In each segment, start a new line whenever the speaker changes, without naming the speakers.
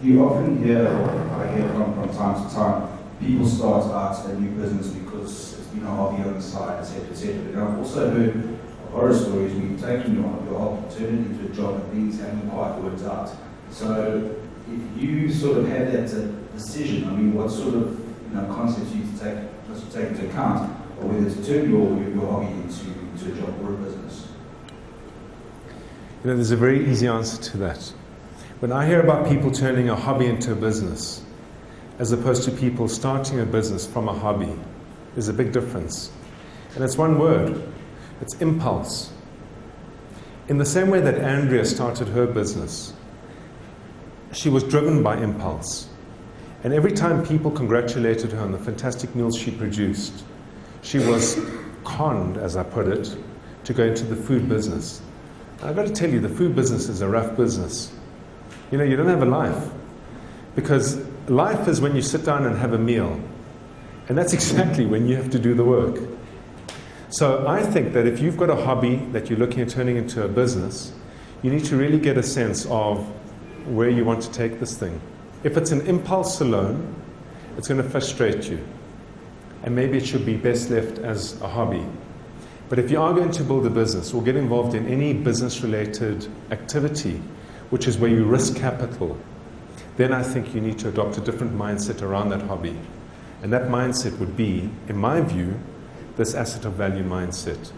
you often hear, or I hear from time to time, people start out a new business because it's been a hobby on the side, etc., etc. And I've also heard horror stories where you've taken your hobby, turned it into a job, and things haven't quite worked out. So if you sort of had that decision, I mean, what sort of concepts you take into account, or whether to turn your hobby into a job or a business?
There's a very easy answer to that. When I hear about people turning a hobby into a business, as opposed to people starting a business from a hobby, there's a big difference. And it's one word. It's impulse. In the same way that Andrea started her business, she was driven by impulse. And every time people congratulated her on the fantastic meals she produced, she was conned, as I put it, to go into the food business. I've got to tell you, the food business is a rough business. You don't have a life. Because life is when you sit down and have a meal. And that's exactly when you have to do the work. So I think that if you've got a hobby that you're looking at turning into a business, you need to really get a sense of where you want to take this thing. If it's an impulse alone, it's going to frustrate you. And maybe it should be best left as a hobby. But if you are going to build a business or get involved in any business-related activity, which is where you risk capital, then I think you need to adopt a different mindset around that hobby. And that mindset would be, in my view, this asset of value mindset.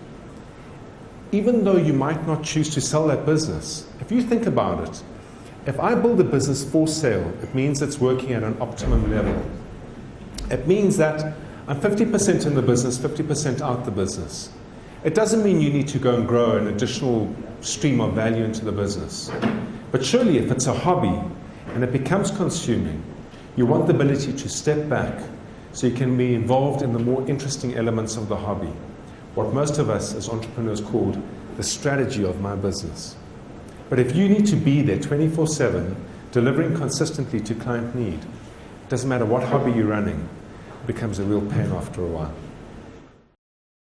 Even though you might not choose to sell that business, if you think about it, if I build a business for sale, it means it's working at an optimum level. It means that I'm 50% in the business, 50% out the business. It doesn't mean you need to go and grow an additional stream of value into the business. But surely if it's a hobby and it becomes consuming, you want the ability to step back so you can be involved in the more interesting elements of the hobby. What most of us as entrepreneurs called the strategy of my business. But if you need to be there 24/7, delivering consistently to client need, it doesn't matter what hobby you're running, it becomes a real pain after a while.